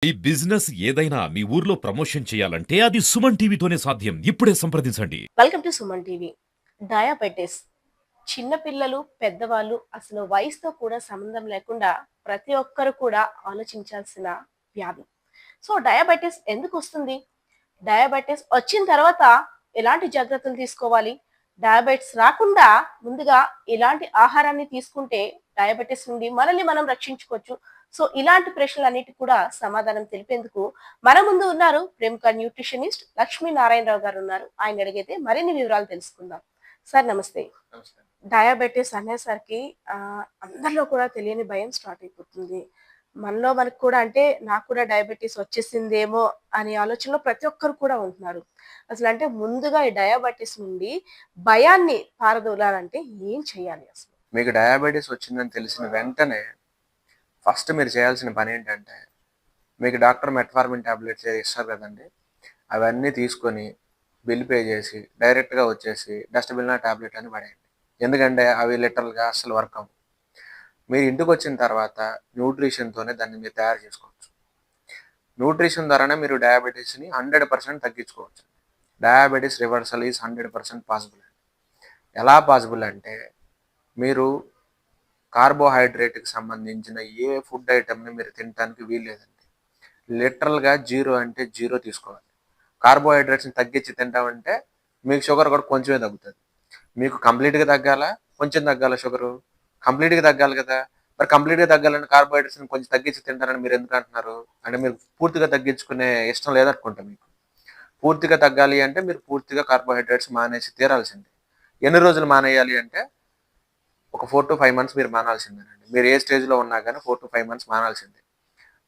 ఈ బిజినెస్ ఏదైనా మీ ఊర్లో ప్రమోషన్ చేయాలంటే అది సుమన్ టీవీతోనే సాధ్యం. ఇప్పుడే సంప్రదించండి. Welcome to Suman TV. Diabetes చిన్న పిల్లలు, పెద్దవాళ్ళు అసలు వయసుతో కూడా సంబంధం లేకుండా ప్రతి ఒక్కరు కూడా ఆలోచించాల్సిన వ్యాధి. సో డయాబెటిస్ ఎందుకు వస్తుంది? డయాబెటిస్ వచ్చిన తర్వాత ఎలాంటి జాగ్రత్తలు తీసుకోవాలి? డయాబెటిస్ రాకుండా ముందుగా ఎలాంటి ఆహారాన్ని తీసుకుంటే డయాబెటిస్ నుండి మనల్ని మనం రక్షించుకోవచ్చు? సో ఇలాంటి ప్రశ్నలన్నిటి కూడా సమాధానం తెలిపేందుకు మన ముందు ఉన్నారు ప్రముఖ న్యూట్రిషనిస్ట్ లక్ష్మీ నారాయణరావు గారు ఉన్నారు. ఆయన అడిగితే మరిన్ని వివరాలు తెలుసుకుందాం. సార్ నమస్తే. నమస్తే. డయాబెటిస్ అనేసరికి అందరిలో కూడా తెలియని భయం స్టార్ట్ అయిపోతుంది. మనకు కూడా అంటే నాకు కూడా డయాబెటిస్ వచ్చేసిందేమో అనే ఆలోచనలో ప్రతి ఒక్కరు కూడా ఉంటున్నారు. అసలు అంటే ముందుగా ఈ డయాబెటిస్ నుండి భయాన్ని పారదోలాలంటే ఏం చేయాలి అసలు? మీకు డయాబెటీస్ వచ్చిందని తెలిసిన వెంటనే ఫస్ట్ మీరు చేయాల్సిన పని ఏంటంటే, మీకు డాక్టర్ మెట్ఫార్మిన్ టాబ్లెట్స్ ఇస్తారు కదండి, అవన్నీ తీసుకొని బిల్ పే చేసి డైరెక్ట్గా వచ్చేసి డస్ట్బిన్లో టాబ్లెట్ అని పడేయండి. ఎందుకంటే అవి లిటరల్గా అసలు వర్క్ అవ్వవు. మీరు ఇంటికి వచ్చిన తర్వాత న్యూట్రిషన్తోనే దాన్ని మీరు తయారు చేసుకోవచ్చు. న్యూట్రిషన్ ద్వారానే మీరు డయాబెటీస్ని 100% తగ్గించుకోవచ్చు. Diabetes reversal is 100% possible. ఎలా పాసిబుల్ అంటే, మీరు కార్బోహైడ్రేట్కి సంబంధించిన ఏ ఫుడ్ ఐటమ్ని మీరు తినడానికి వీల్లేదండి. లిటరల్గా జీరో అంటే జీరో తీసుకోవాలి. కార్బోహైడ్రేట్స్ని తగ్గించి తింటామంటే మీకు షుగర్ కూడా కొంచెమే తగ్గుతుంది. మీకు కంప్లీట్గా తగ్గాల, కొంచెం తగ్గాల షుగరు? కంప్లీట్గా తగ్గాలి కదా. మరి కంప్లీట్గా తగ్గాలంటే కార్బోహైడ్రేట్స్ని కొంచెం తగ్గించి తింటారని మీరు ఎందుకు అంటున్నారు? అంటే మీరు పూర్తిగా తగ్గించుకునే ఇష్టం లేదనుకుంటా మీకు. పూర్తిగా తగ్గాలి అంటే మీరు పూర్తిగా కార్బోహైడ్రేట్స్ మానేసి తీరాల్సిందే. ఎన్ని రోజులు మానేయాలి అంటే ఒక 4 to 5 months మీరు మానాల్సిందేనండి. మీరు ఏ స్టేజ్లో ఉన్నా కానీ 4 to 5 months మానాల్సిందే.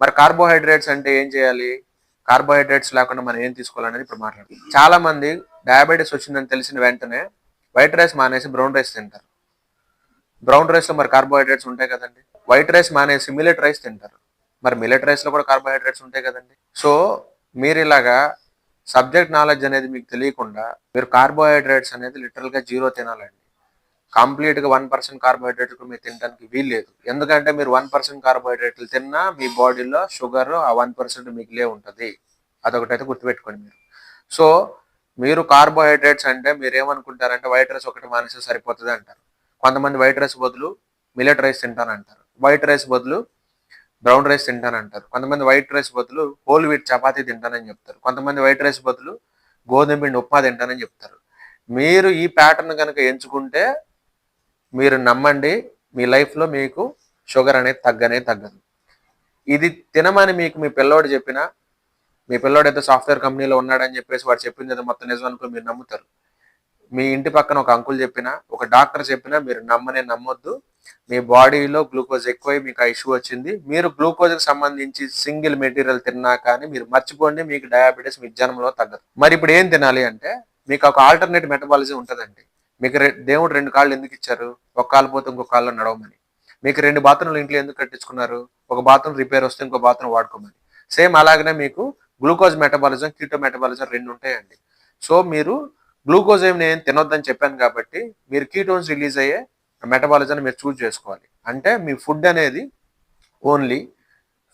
మరి కార్బోహైడ్రేట్స్ అంటే ఏం చేయాలి? కార్బోహైడ్రేట్స్ లేకుండా మనం ఏం తీసుకోవాలనేది ఇప్పుడు మాట్లాడుతాం. చాలా మంది డయాబెటీస్ వచ్చిందని తెలిసిన వెంటనే వైట్ రైస్ మానేసి బ్రౌన్ రైస్ తింటారు. బ్రౌన్ రైస్లో మరి కార్బోహైడ్రేట్స్ ఉంటాయి కదండి. వైట్ రైస్ మానేసి మిల్లెట్ రైస్ తింటారు. మరి మిల్లెట్ రైస్లో కూడా కార్బోహైడ్రేట్స్ ఉంటాయి కదండి. సో మీరు ఇలాగా సబ్జెక్ట్ నాలెడ్జ్ అనేది మీకు తెలియకుండా మీరు కార్బోహైడ్రేట్స్ అనేది లిటరల్గా జీరో తినాలండి. కంప్లీట్గా 1% కార్బోహైడ్రేట్లు మీరు తినడానికి వీల్లేదు. ఎందుకంటే మీరు 1% కార్బోహైడ్రేట్లు తిన్నా మీ బాడీలో షుగర్ ఆ 1% మిగిలే ఉంటుంది. అదొకటైతే గుర్తుపెట్టుకోండి మీరు. సో మీరు కార్బోహైడ్రేట్స్ అంటే మీరు ఏమనుకుంటారంటే వైట్ రైస్ ఒకటి మానేస్తే సరిపోతుంది అంటారు. కొంతమంది వైట్ రైస్ బదులు మిల్లెట్ రైస్ తింటానంటారు. వైట్ రైస్ బదులు బ్రౌన్ రైస్ తింటానంటారు. కొంతమంది వైట్ రైస్ బదులు హోల్ వీట్ చపాతీ తింటానని చెప్తారు. కొంతమంది వైట్ రైస్ బదులు గోధుమ పిండి ఉప్మా తింటానని చెప్తారు. మీరు ఈ ప్యాటర్న్ కనుక ఎంచుకుంటే మీరు నమ్మండి, మీ లైఫ్లో మీకు షుగర్ అనేది తగ్గదు. ఇది తినమని మీకు మీ పిల్లోడు చెప్పినా, మీ పిల్లోడు అయితే సాఫ్ట్వేర్ కంపెనీలో ఉన్నాడని చెప్పేసి వాడు చెప్పింది ఏదో మొత్తం నిజం అనుకుని మీరు నమ్ముతారు. మీ ఇంటి పక్కన ఒక అంకుల్ చెప్పినా, ఒక డాక్టర్ చెప్పినా మీరు నమ్మొద్దు. మీ బాడీలో గ్లూకోజ్ ఎక్కువై మీకు ఆ ఇష్యూ వచ్చింది. మీరు గ్లూకోజ్కి సంబంధించి సింగిల్ మెటీరియల్ తిన్నా కానీ మీరు మర్చిపోండి, మీకు డయాబెటీస్ మీ జన్మలో తగ్గదు. మరి ఇప్పుడు ఏం తినాలి అంటే, మీకు ఒక ఆల్టర్నేట్ మెటబాలిజం ఉంటుందండి. మీకు దేవుడు 2 కాళ్ళు ఎందుకు ఇచ్చారు? ఒక కాలు పోతే ఇంకో కాళ్ళు నడవమని. మీకు 2 బాత్రూమ్లు ఇంట్లో ఎందుకు కట్టించుకున్నారు? ఒక బాత్రూమ్ రిపేర్ వస్తే ఇంకో బాత్రూమ్ వాడుకోమని. సేమ్ అలాగనే మీకు గ్లూకోజ్ మెటబాలిజం, కీటో మెటబాలిజం 2 ఉంటాయండి. సో మీరు గ్లూకోజ్ ఏమి నేను తినొద్దని చెప్పాను కాబట్టి మీరు కీటోన్స్ రిలీజ్ అయ్యే మెటబాలిజాన్ని మీరు చూజ్ చేసుకోవాలి. అంటే మీ ఫుడ్ అనేది ఓన్లీ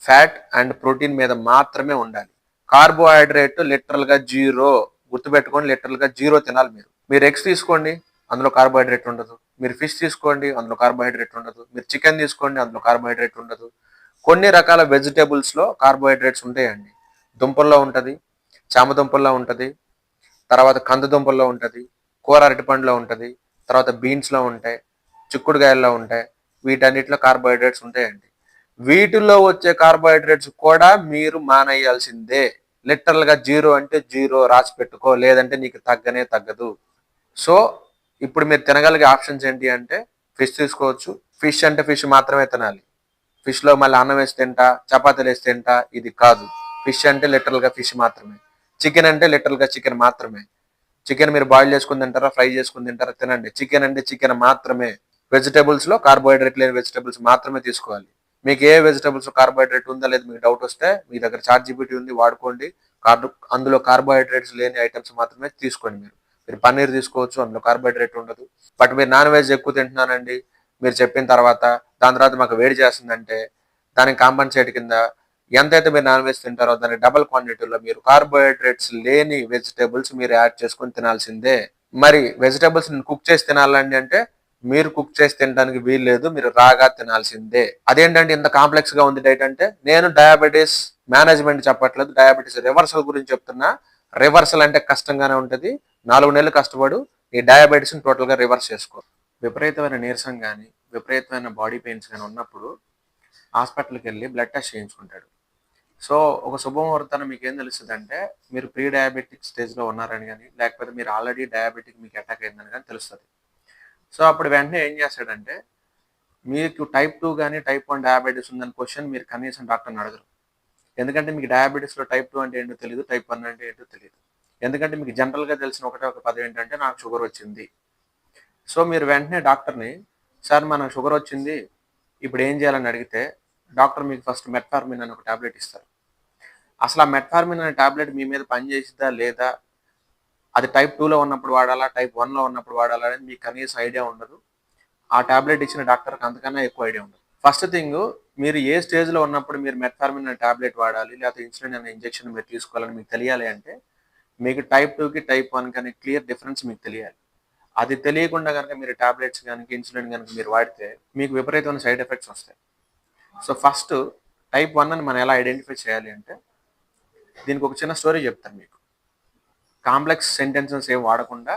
ఫ్యాట్ అండ్ ప్రోటీన్ మీద మాత్రమే ఉండాలి. కార్బోహైడ్రేట్ లిటరల్గా జీరో. గుర్తుపెట్టుకొని లిటరల్గా జీరో తినాలి. మీరు ఎగ్స్ తీసుకోండి, అందులో కార్బోహైడ్రేట్ ఉండదు. మీరు ఫిష్ తీసుకోండి, అందులో కార్బోహైడ్రేట్ ఉండదు. మీరు చికెన్ తీసుకోండి, అందులో కార్బోహైడ్రేట్ ఉండదు. కొన్ని రకాల వెజిటేబుల్స్లో కార్బోహైడ్రేట్స్ ఉంటాయండి. దుంపల్లో ఉంటుంది, చామదుంపల్లో ఉంటుంది, తర్వాత కందదుంపల్లో ఉంటుంది, కూర అరటిపండులో ఉంటుంది, తర్వాత బీన్స్లో ఉంటాయి, చిక్కుడుకాయల్లో ఉంటాయి. వీటన్నిటిలో కార్బోహైడ్రేట్స్ ఉంటాయండి. వీటిల్లో వచ్చే కార్బోహైడ్రేట్స్ కూడా మీరు మానేయాల్సిందే. లిటరల్గా జీరో అంటే జీరో రాసి పెట్టుకో, లేదంటే నీకు తగ్గదు. సో ఇప్పుడు మీరు తినగలిగే ఆప్షన్స్ ఏంటి అంటే, ఫిష్ తీసుకోవచ్చు. ఫిష్ అంటే ఫిష్ మాత్రమే తినాలి. ఫిష్లో మళ్ళీ అన్నం వేసి తింటా, చపాతీలు వేసి తింటా, ఇది కాదు. ఫిష్ అంటే లిటరల్గా ఫిష్ మాత్రమే. చికెన్ అంటే లిటరల్గా చికెన్ మాత్రమే. చికెన్ మీరు బాయిల్ చేసుకుని తింటారా, ఫ్రై చేసుకుని తింటారా, తినండి. చికెన్ అంటే చికెన్ మాత్రమే. వెజిటేబుల్స్లో కార్బోహైడ్రేట్ లేని వెజిటేబుల్స్ మాత్రమే తీసుకోవాలి. మీకు ఏ వెజిటేబుల్స్ కార్బోహైడ్రేట్ ఉందా లేదు మీకు డౌట్ వస్తే మీ దగ్గర ChatGPT ఉంది, వాడుకోండి. అందులో కార్బోహైడ్రేట్స్ లేని ఐటమ్స్ మాత్రమే తీసుకోండి. మీరు పన్నీర్ తీసుకోవచ్చు, అందులో కార్బోహైడ్రేట్ ఉండదు. బట్ మీరు నాన్ వెజ్ ఎక్కువ తింటున్నానండి మీరు చెప్పిన తర్వాత, దాని తర్వాత మాకు వేడి చేస్తుందంటే దానికి కాంపన్సేట్ కింద ఎంతైతే మీరు నాన్ వెజ్ తింటారో దాని డబుల్ క్వాంటిటీలో మీరు కార్బోహైడ్రేట్స్ లేని వెజిటేబుల్స్ మీరు యాడ్ చేసుకొని తినాల్సిందే. మరి వెజిటేబుల్స్ కుక్ చేసి తినాలండి అంటే మీరు కుక్ చేసి తినడానికి వీల్లేదు, మీరు రాగా తినాల్సిందే. అదేంటంటే ఇంత కాంప్లెక్స్ గా ఉంది డైట్ అంటే, నేను డయాబెటీస్ మేనేజ్మెంట్ చెప్పట్లేదు, డయాబెటీస్ రివర్సల్ గురించి చెప్తున్నా. రివర్సల్ అంటే కష్టంగానే ఉంటది. 4 నెలలు కష్టపడు, ఈ డయాబెటీస్ ని టోటల్ గా రివర్స్ చేసుకో. విపరీతమైన నీరసం కానీ విపరీతమైన బాడీ పెయిన్స్ కానీ ఉన్నప్పుడు హాస్పిటల్కి వెళ్ళి బ్లడ్ టెస్ట్ చేయించుకుంటాడు. సో ఒక శుభముహూర్తాన మీకు ఏం తెలుస్తుంది అంటే, మీరు ప్రీ డయాబెటిక్ స్టేజ్లో ఉన్నారని కానీ, లేకపోతే మీరు ఆల్రెడీ డయాబెటిక్ మీకు అటాక్ అయిందని కానీ తెలుస్తుంది. సో అప్పుడు వెంటనే ఏం చేస్తాడంటే, మీకు టైప్ 2 కానీ టైప్ 1 డయాబెటీస్ ఉందని క్వశ్చన్ మీరు కనీసం డాక్టర్ని అడగరు. ఎందుకంటే మీకు డయాబెటీస్లో టైప్ 2 అంటే ఏంటో తెలియదు, టైప్ 1 అంటే ఏంటో తెలియదు. ఎందుకంటే మీకు జనరల్గా తెలిసిన ఒక పదం ఏంటంటే, నాకు షుగర్ వచ్చింది. సో మీరు వెంటనే డాక్టర్ని, సార్ మనకు షుగర్ వచ్చింది, ఇప్పుడు ఏం చేయాలని అడిగితే డాక్టర్ మీకు ఫస్ట్ మెట్ఫార్మిన్ అని ఒక టాబ్లెట్ ఇస్తారు. అసలు ఆ మెట్ఫార్మిన్ అనే టాబ్లెట్ మీ మీద పనిచేసిద్దా లేదా, అది టైప్ 2లో ఉన్నప్పుడు వాడాలా, టైప్ 1లో ఉన్నప్పుడు వాడాలా అనేది మీకు కనీసం ఐడియా ఉండదు. ఆ టాబ్లెట్ ఇచ్చిన డాక్టర్కి అంతకన్నా ఎక్కువ ఐడియా ఉండదు. ఫస్ట్ థింగ్, మీరు ఏ స్టేజ్లో ఉన్నప్పుడు మీరు మెట్ఫార్మిన్ అనే టాబ్లెట్ వాడాలి, లేకపోతే ఇన్సులిన్ అనే ఇంజెక్షన్ మీరు తీసుకోవాలని మీకు తెలియాలి అంటే, మీకు టైప్ 2కి టైప్ 1 కానీ క్లియర్ డిఫరెన్స్ మీకు తెలియాలి. అది తెలియకుండా కనుక మీరు టాబ్లెట్స్ కనుక ఇన్సులిన్ కనుక మీరు వాడితే మీకు విపరీతమైన సైడ్ ఎఫెక్ట్స్ వస్తాయి. సో ఫస్ట్ టైప్ 1 అని మనం ఎలా ఐడెంటిఫై చేయాలి అంటే, దీనికి ఒక చిన్న స్టోరీ చెప్తాను మీకు. కాంప్లెక్స్ సెంటెన్సెస్ ఏం వాడకుండా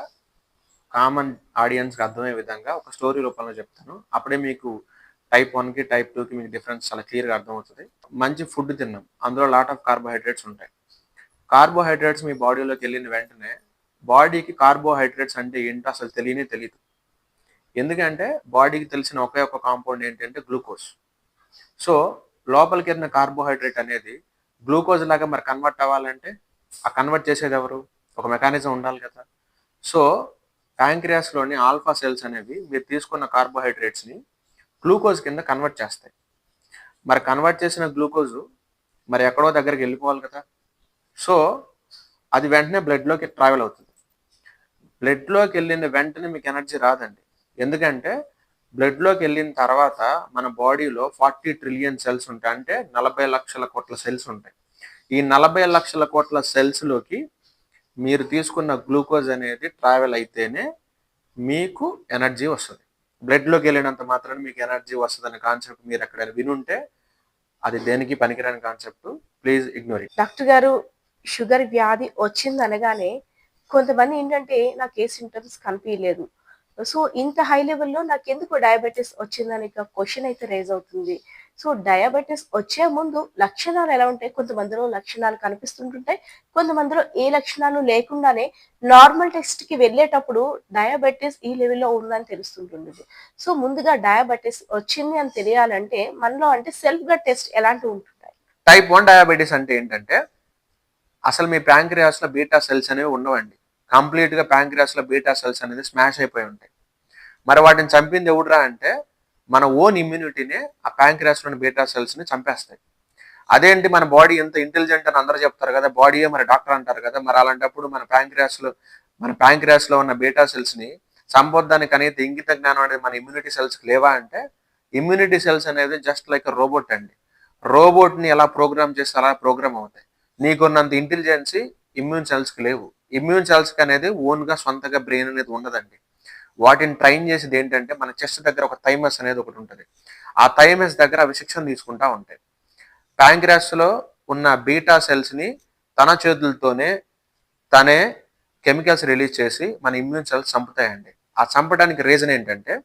కామన్ ఆడియన్స్కి అర్థమయ్యే విధంగా ఒక స్టోరీ రూపంలో చెప్తాను. అప్పుడే మీకు టైప్ 1కి టైప్ 2కి మీకు డిఫరెన్స్ చాలా క్లియర్గా అర్థమవుతుంది. మంచి ఫుడ్ తిన్నాం, అందులో లాట్ ఆఫ్ కార్బోహైడ్రేట్స్ ఉంటాయి. కార్బోహైడ్రేట్స్ మీ బాడీలోకి వెళ్ళిన వెంటనే బాడీకి కార్బోహైడ్రేట్స్ అంటే ఏంటో అసలు తెలియదు. ఎందుకంటే బాడీకి తెలిసిన ఒకే ఒక కాంపౌండ్ ఏంటంటే గ్లూకోజ్. సో లోపలికి వెళ్ళిన కార్బోహైడ్రేట్ అనేది గ్లూకోజ్ లాగా మరి కన్వర్ట్ అవ్వాలంటే ఆ కన్వర్ట్ చేసేది ఎవరు? ఒక మెకానిజం ఉండాలి కదా. సో ప్యాంక్రియాస్లోని ఆల్ఫా సెల్స్ అనేవి మీరు తీసుకున్న కార్బోహైడ్రేట్స్ని గ్లూకోజ్ కింద కన్వర్ట్ చేస్తాయి. మరి కన్వర్ట్ చేసిన గ్లూకోజ్ మరి ఎక్కడో దగ్గరికి వెళ్ళిపోవాలి కదా. సో అది వెంటనే బ్లడ్లోకి ట్రావెల్ అవుతుంది. బ్లడ్లోకి వెళ్ళిన వెంటనే మీకు ఎనర్జీ రాదండి. ఎందుకంటే బ్లడ్లోకి వెళ్ళిన తర్వాత మన బాడీలో 40 ట్రిలియన్ సెల్స్ ఉంటాయి, అంటే 40 లక్షల కోట్ల సెల్స్ ఉంటాయి. ఈ 40 లక్షల కోట్ల సెల్స్లోకి మీరు తీసుకున్న గ్లూకోజ్ అనేది ట్రావెల్ అయితేనే మీకు ఎనర్జీ వస్తుంది. బ్లడ్లోకి వెళ్ళినంత మాత్రాన్ని మీకు ఎనర్జీ వస్తుంది అనే కాన్సెప్ట్ మీరు ఎక్కడైనా వినుంటే అది దేనికి పనికిరాని concept. Please ignore it. Doctor గారు, షుగర్ వ్యాధి వచ్చింది అనగానే కొంతమంది ఏంటంటే నాకు ఏ సింటమ్స్ కనిపించలేదు, సో ఇంత హై లెవెల్లో నాకు ఎందుకు డయాబెటీస్ వచ్చిందని క్వశ్చన్ అయితే రేజ్ అవుతుంది. సో డయాబెటీస్ వచ్చే ముందు లక్షణాలు ఎలా ఉంటాయి? కొంతమందిలో లక్షణాలు కనిపిస్తుంటుంటాయి, కొంతమందిలో ఏ లక్షణాలు లేకుండానే నార్మల్ టెస్ట్ కి వెళ్ళేటప్పుడు డయాబెటీస్ ఈ లెవెల్లో ఉందని తెలుస్తుంటుంది. సో ముందుగా డయాబెటీస్ వచ్చింది అని తెలియాలంటే మనలో అంటే సెల్ఫ్ గా టెస్ట్ ఎలాంటివి ఉంటుంటాయి? టైప్ 1 డయాబెటీస్ అంటే ఏంటంటే, అసలు మీ ప్యాంక్రియాస్లో బీటా సెల్స్ అనేవి ఉండవండి. కంప్లీట్గా ప్యాంక్రియాస్లో బీటా సెల్స్ అనేది స్మాష్ అయిపోయి ఉంటాయి. మరి వాటిని చంపింది ఎవడురా అంటే, మన ఓన్ ఇమ్యూనిటీనే ఆ ప్యాంక్రియాస్లోని బీటా సెల్స్ని చంపేస్తాయి. అదేంటి, మన బాడీ ఎంత ఇంటెలిజెంట్ అని అందరూ చెప్తారు కదా, బాడీయే మరి డాక్టర్ అంటారు కదా. మరి అలాంటప్పుడు మన ప్యాంక్రియాస్లో ఉన్న బీటా సెల్స్ని చంపొద్దానికి అనేది ఇంగిత జ్ఞానం అనేది మన ఇమ్యూనిటీ సెల్స్కి లేవా అంటే, ఇమ్యూనిటీ సెల్స్ అనేది జస్ట్ లైక్ రోబోట్ అండి. రోబోట్ని ఎలా ప్రోగ్రామ్ చేస్తే అలా ప్రోగ్రామ్ అవుతాయి. నీకున్నంత ఇంటెలిజెన్సీ ఇమ్యూన్ సెల్స్కి లేవు. ఇమ్యూన్ సెల్స్కి అనేది ఓన్గా సొంతగా బ్రెయిన్ అనేది ఉండదండి. వాటిని ట్రైన్ చేసేది ఏంటంటే, మన చెస్ట్ దగ్గర ఒక థైమస్ అనేది ఒకటి ఉంటుంది. ఆ థైమస్ దగ్గర అవి శిక్షణ తీసుకుంటా ఉంటాయి. ప్యాంక్రియాస్లో ఉన్న బీటా సెల్స్ని తన చేతులతోనే తనే కెమికల్స్ రిలీజ్ చేసి మన ఇమ్యూన్ సెల్స్ చంపుతాయండి. ఆ చంపడానికి రీజన్ ఏంటంటే,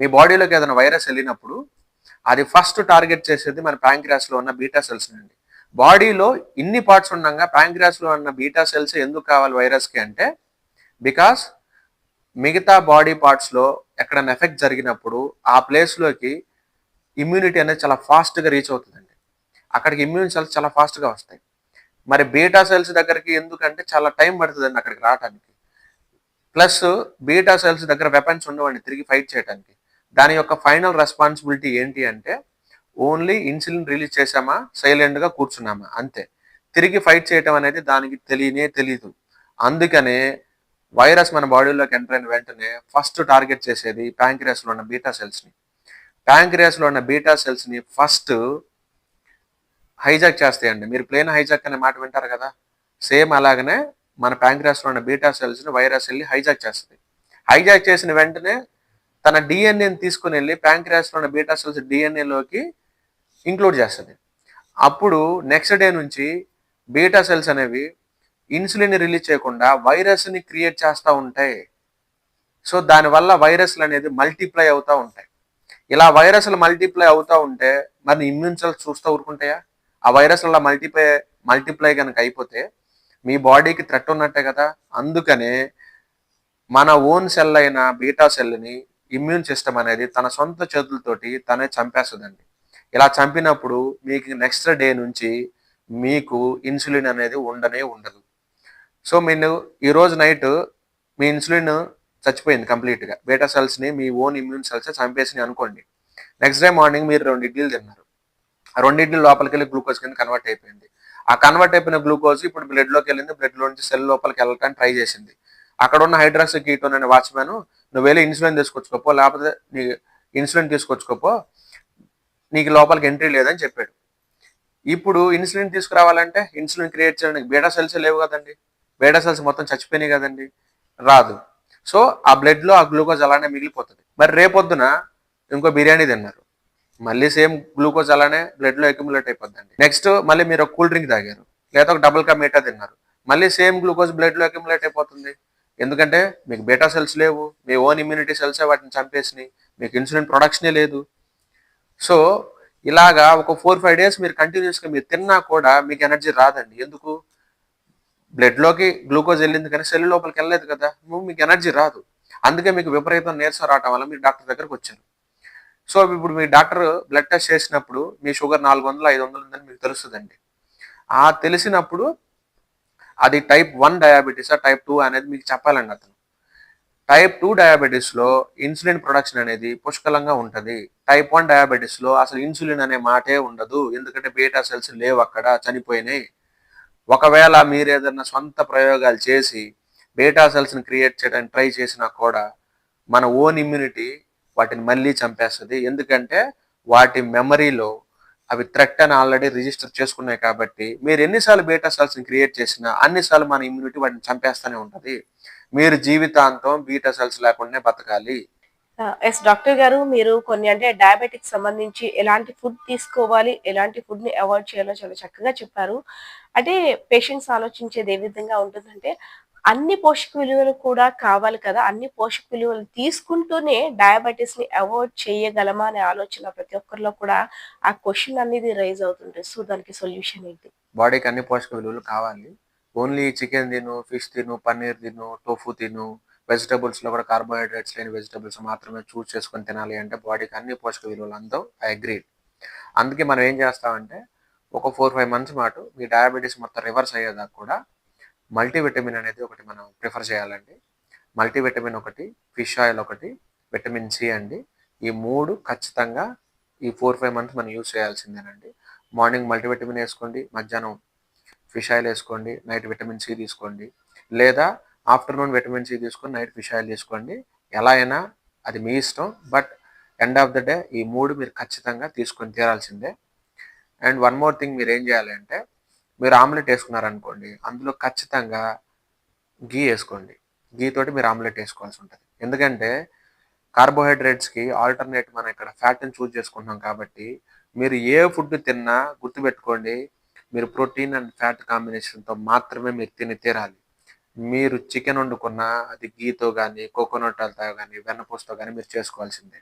మీ బాడీలోకి ఏదైనా వైరస్ వెళ్ళినప్పుడు అది ఫస్ట్ టార్గెట్ చేసేది మన ప్యాంక్రియాస్లో ఉన్న బీటా సెల్స్ అండి. బాడీలో ఇన్ని పార్ట్స్ ఉండగా ప్యాంక్రియాస్లో ఉన్న బీటా సెల్స్ ఎందుకు కావాలి వైరస్కి అంటే, బికాస్ మిగతా బాడీ పార్ట్స్లో ఎక్కడైనా ఎఫెక్ట్ జరిగినప్పుడు ఆ ప్లేస్లోకి ఇమ్యూనిటీ అనేది చాలా ఫాస్ట్గా రీచ్ అవుతుందండి. అక్కడికి ఇమ్యూన్ సెల్స్ చాలా ఫాస్ట్గా వస్తాయి. మరి బీటా సెల్స్ దగ్గరికి ఎందుకంటే చాలా టైం పడుతుందండి అక్కడికి రావడానికి. ప్లస్ బీటా సెల్స్ దగ్గర వెపన్స్ ఉండవండి తిరిగి ఫైట్ చేయడానికి. దాని యొక్క ఫైనల్ రెస్పాన్సిబిలిటీ ఏంటి అంటే, ఓన్లీ ఇన్సులిన్ రిలీజ్ చేసామా, సైలెంట్గా కూర్చున్నామా, అంతే. తిరిగి ఫైట్ చేయటం అనేది దానికి తెలీదు. అందుకనే వైరస్ మన బాడీలోకి ఎంటర్ అయిన వెంటనే ఫస్ట్ టార్గెట్ చేసేది ప్యాంక్రియాస్లో ఉన్న బీటా సెల్స్ని. ప్యాంక్రియాస్లో ఉన్న బీటా సెల్స్ని ఫస్ట్ హైజాక్ చేస్తాయండి. మీరు ప్లేన్ హైజాక్ అనే మాట వింటారు కదా, సేమ్ అలాగనే మన ప్యాంక్రియాస్లో ఉన్న బీటా సెల్స్ని వైరస్ వెళ్ళి హైజాక్ చేస్తుంది. హైజాక్ చేసిన వెంటనే తన డిఎన్ఏని తీసుకుని వెళ్ళి ప్యాంక్రియాస్లో ఉన్న బీటా సెల్స్ డిఎన్ఏలోకి ఇంక్లూడ్ చేస్తుంది. అప్పుడు నెక్స్ట్ డే నుంచి బీటా సెల్స్ అనేవి ఇన్సులిన్ రిలీజ్ చేయకుండా వైరస్ని క్రియేట్ చేస్తూ ఉంటాయి. సో దానివల్ల వైరస్లు అనేది మల్టిప్లై అవుతూ ఉంటాయి. ఇలా వైరస్లు మల్టిప్లై అవుతూ ఉంటే మరి ఇమ్యూన్ సెల్స్ చూస్తూ ఊరుకుంటాయా? ఆ వైరస్ల మల్టిప్లై కనుక అయిపోతే మీ బాడీకి థ్రెట్ ఉన్నట్టే కదా. అందుకనే మన ఓన్ సెల్ అయిన బీటా సెల్ని ఇమ్యూన్ సిస్టమ్ అనేది తన సొంత చేతులతోటి తనే చంపేస్తుందండి. ఇలా చంపినప్పుడు మీకు నెక్స్ట్ డే నుంచి మీకు ఇన్సులిన్ అనేది ఉండనే ఉండదు. సో మీరు ఈరోజు నైట్ మీ ఇన్సులిన్ చచ్చిపోయింది కంప్లీట్గా, బీటా సెల్స్ని మీ ఓన్ ఇమ్యూన్ సెల్స్ చంపేసి అనుకోండి. నెక్స్ట్ డే మార్నింగ్ మీరు 2 ఇడ్లీలు తిన్నారు. ఆ 2 ఇడ్లీలు లోపలికి వెళ్ళి గ్లూకోజ్ కింద కన్వర్ట్ అయిపోయింది. ఆ కన్వర్ట్ అయిపోయిన గ్లూకోజ్ ఇప్పుడు బ్లడ్లోకి వెళ్ళింది. బ్లడ్లో నుంచి సెల్ లోపలికి వెళ్ళడానికి ట్రై చేసింది. అక్కడ ఉన్న హైడ్రాక్సీ కీటోన్ అనే వాచ్మెన్, నువ్వు వెళ్ళి ఇన్సులిన్ తీసుకొచ్చుకోపో, లేకపోతే నీ ఇన్సులిన్ తీసుకొచ్చుకోపో, నీకు లోపలికి ఎంట్రీ లేదని చెప్పాడు. ఇప్పుడు ఇన్సులిన్ తీసుకురావాలంటే ఇన్సులిన్ క్రియేట్ చేయడానికి బీటా సెల్స్ లేవు కదండి, బీటా సెల్స్ మొత్తం చచ్చిపోయినాయి కదండి, రాదు. సో ఆ బ్లడ్లో ఆ గ్లూకోజ్ అలానే మిగిలిపోతుంది. మరి రేపొద్దున ఇంకో బిర్యానీ తిన్నారు, మళ్ళీ సేమ్ గ్లూకోజ్ అలానే బ్లడ్లో అక్యుములేట్ అయిపోద్దండి. నెక్స్ట్ మళ్ళీ మీరు ఒక కూల్ డ్రింక్ తాగారు, లేదా ఒక డబుల్ కా మీఠా తిన్నారు, మళ్ళీ సేమ్ గ్లూకోజ్ బ్లడ్లో అక్యుములేట్ అయిపోతుంది. ఎందుకంటే మీకు బీటా సెల్స్ లేవు, మీ ఓన్ ఇమ్యూనిటీ సెల్సే వాటిని చంపేసినాయి, మీకు ఇన్సులిన్ ప్రొడక్షనే లేదు. సో ఇలాగా ఒక 4-5 డేస్ మీరు కంటిన్యూస్గా మీరు తిన్నా కూడా మీకు ఎనర్జీ రాదండి. ఎందుకు? బ్లడ్లోకి గ్లూకోజ్ వెళ్ళింది కానీ సెల్ లోపలికి వెళ్ళలేదు కదా, మీకు ఎనర్జీ రాదు. అందుకే మీకు విపరీతం నీరసం రావటం వల్ల మీరు డాక్టర్ దగ్గరకు వచ్చారు. సో ఇప్పుడు మీ డాక్టర్ బ్లడ్ టెస్ట్ చేసినప్పుడు మీ షుగర్ 400-500 ఉందని మీకు తెలుస్తుందండి. ఆ తెలిసినప్పుడు అది టైప్ 1 డయాబెటీసా టైప్ 2 అనేది మీకు చెప్పాలండి అతను. టైప్ 2 డయాబెటీస్లో ఇన్సులిన్ ప్రొడక్షన్ అనేది పుష్కలంగా ఉంటుంది. టైప్ 1 డయాబెటీస్లో అసలు ఇన్సులిన్ అనే మాటే ఉండదు, ఎందుకంటే బీటా సెల్స్ లేవు, అక్కడ చనిపోయినాయి. ఒకవేళ మీరు ఏదైనా సొంత ప్రయోగాలు చేసి బీటా సెల్స్ని క్రియేట్ చేయడానికి ట్రై చేసినా కూడా మన ఓన్ ఇమ్యూనిటీ వాటిని మళ్ళీ చంపేస్తుంది. ఎందుకంటే వాటి మెమరీలో అవి థ్రెట్ అని ఆల్రెడీ రిజిస్టర్ చేసుకున్నాయి కాబట్టి మీరు ఎన్నిసార్లు బీటా సెల్స్ని క్రియేట్ చేసినా అన్నిసార్లు మన ఇమ్యూనిటీ వాటిని చంపేస్తూనే ఉంటుంది. మీరు జీవితాంతం బీటా సెల్స్ లేకుండానే బతకాలి. ఎస్ డాక్టర్ గారు, మీరు కొన్ని అంటే డయాబెటిక్స్ సంబంధించి ఎలాంటి ఫుడ్ తీసుకోవాలి, ఎలాంటి ఫుడ్‌ని అవాయిడ్ చేయాలో చాలా చక్కగా చెప్పారు. అంటే పేషెంట్స్ ఆలోచించేది ఏ విధంగా ఉంటుందంటే, అన్ని పోషక విలువలు కూడా కావాలి కదా! అన్ని పోషక విలువలు తీసుకుంటూనే డయాబెటిస్‌ని అవాయిడ్ చేయగలమా అనే ఆలోచన ప్రతి ఒక్కరిలో కూడా ఆ క్వెషన్ అనేది రైజ్ అవుతుంటది. సో, దానికి సొల్యూషన్ ఏంటి? బాడీకి అన్ని పోషక విలువలు కావాలి. ఓన్లీ చికెన్ తిను, ఫిష్ తిను, పన్నీర్ తిను, టోఫు తిను, వెజిటబుల్స్లో కూడా కార్బోహైడ్రేట్స్ లేని వెజిటబుల్స్ మాత్రమే చూస్ చేసుకొని తినాలి అంటే బాడీకి అన్ని పోషక విలువలు అందవు. I agree. అందుకే మనం ఏం చేస్తామంటే ఒక 4-5 మంత్స్ పాటు మీ డయాబెటీస్ మొత్తం రివర్స్ అయ్యేదాకా కూడా మల్టీవిటమిన్ అనేది ఒకటి మనం ప్రిఫర్ చేయాలండి. మల్టీవిటమిన్ ఒకటి, ఫిష్ ఆయిల్ ఒకటి, విటమిన్ సి అండి. ఈ 3 ఖచ్చితంగా ఈ 4-5 మంత్స్ మనం యూజ్ చేయాల్సిందేనండి. మార్నింగ్ మల్టీవిటమిన్ వేసుకోండి, మధ్యాహ్నం ఫిష్ ఆయిల్ వేసుకోండి, నైట్ విటమిన్ సి తీసుకోండి, లేదా ఆఫ్టర్నూన్ విటమిన్ సి తీసుకొని నైట్ ఫిష్ ఆయిల్ తీసుకోండి. ఎలా అయినా అది మీ ఇష్టం, but end of the day ఈ 3 మీరు ఖచ్చితంగా తీసుకొని తీరాల్సిందే. అండ్ వన్ మోర్ థింగ్, మీరు ఏం చేయాలి అంటే మీరు ఆమ్లెట్ వేసుకున్నారనుకోండి, అందులో ఖచ్చితంగా గీ వేసుకోండి. గీ తోటి మీరు ఆమ్లెట్ వేసుకోవాల్సి ఉంటుంది. ఎందుకంటే కార్బోహైడ్రేట్స్కి ఆల్టర్నేట్ మనం ఇక్కడ ఫ్యాట్ని చూజ్ చేసుకుంటున్నాం కాబట్టి మీరు ఏ ఫుడ్ తిన్నా గుర్తుపెట్టుకోండి, మీరు ప్రోటీన్ అండ్ ఫ్యాట్ కాంబినేషన్తో మాత్రమే మీరు తిని తీరాలి. మీరు చికెన్ వండుకున్నా అది గీతో కానీ, కోకోనట్ ఆయిల్తో కానీ, వెన్నపూసతో కానీ మీరు చేసుకోవాల్సిందే.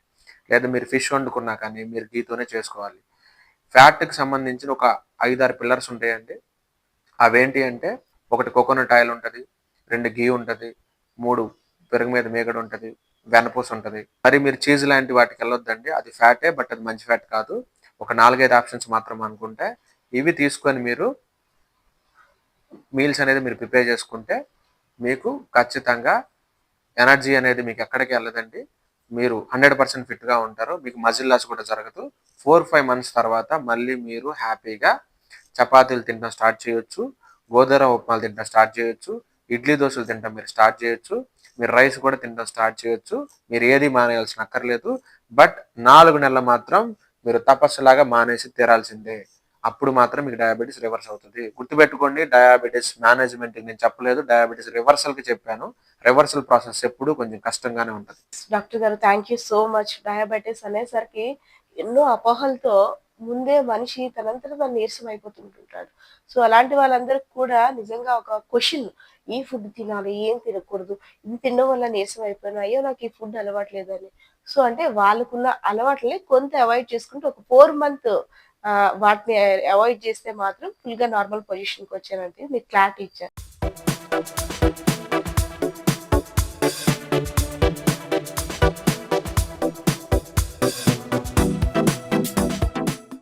లేదా మీరు ఫిష్ వండుకున్నా కానీ మీరు గీతోనే చేసుకోవాలి. ఫ్యాట్కి సంబంధించిన ఒక 5-6 పిల్లర్స్ ఉంటాయండి. అవేంటి అంటే, ఒకటి కోకోనట్ ఆయిల్ ఉంటుంది, 2 గీ ఉంటుంది, 3 పెరుగు మీద మేగడ ఉంటుంది, వెన్నపూస ఉంటుంది. మరి మీరు చీజ్ లాంటి వాటికి వెళ్ళొద్దండి, అది ఫ్యాటే, బట్ అది మంచి ఫ్యాట్ కాదు. ఒక 4-5 ఆప్షన్స్ మాత్రం అనుకుంటే ఇవి తీసుకొని మీరు మీల్స్ అనేది మీరు ప్రిపేర్ చేసుకుంటే మీకు ఖచ్చితంగా ఎనర్జీ అనేది మీకు ఎక్కడికి వెళ్ళదండి. మీరు 100% ఫిట్గా ఉంటారు. మీకు మజిల్ లాస్ కూడా జరగదు. 4-5 మంత్స్ తర్వాత మళ్ళీ మీరు హ్యాపీగా చపాతీలు తినడం స్టార్ట్ చేయొచ్చు, గోధుమ ఉప్మాలు తినడం స్టార్ట్ చేయొచ్చు, ఇడ్లీ దోశలు తినడం మీరు స్టార్ట్ చేయొచ్చు, మీరు రైస్ కూడా తినడం స్టార్ట్ చేయొచ్చు. మీరు ఏది మానేయాల్సిన అక్కర్లేదు. బట్ 4 నెలలు మాత్రం మీరు తపస్సులాగా మానేసి తీరాల్సిందే. అప్పుడు మాత్రం మీకు డయాబెటీస్ రివర్స్ అవుతుంది. గుర్తుపెట్టుకోండి, డయాబెటీస్ మేనేజ్మెంట్‌కి నేను చెప్పలేదు. డయాబెటీస్ రివర్సల్‌కి చెప్పాను. రివర్సల్ ప్రాసెస్ ఎప్పుడు కొంచెం కష్టంగానే ఉంటది. డాక్టర్ గారు thank you so much. Diabetes అనేసరికి ఎన్నో అపోహలతో ముందే మనిషి తనంతట తాను నీరసం అయిపోతుంటుంటాడు. సో అలాంటి వాళ్ళందరికి కూడా నిజంగా ఒక క్వెషన్, ఈ ఫుడ్ తినాలి, ఏం తినకూడదు, ఇది తినడం వల్ల నీరసం అయిపోయాను, అయ్యో నాకు ఈ ఫుడ్ అలవాట్లేదని. సో అంటే వాళ్ళకున్న అలవాట్లని కొంత అవాయిడ్ చేసుకుంటూ ఒక 4 మంత్ వాటిని అవాయిడ్ చేస్తే మాత్రం ఫుల్‌గా నార్మల్ పొజిషన్‌కి వచ్చానంటే మీరు క్లారిటీ ఇచ్చారు.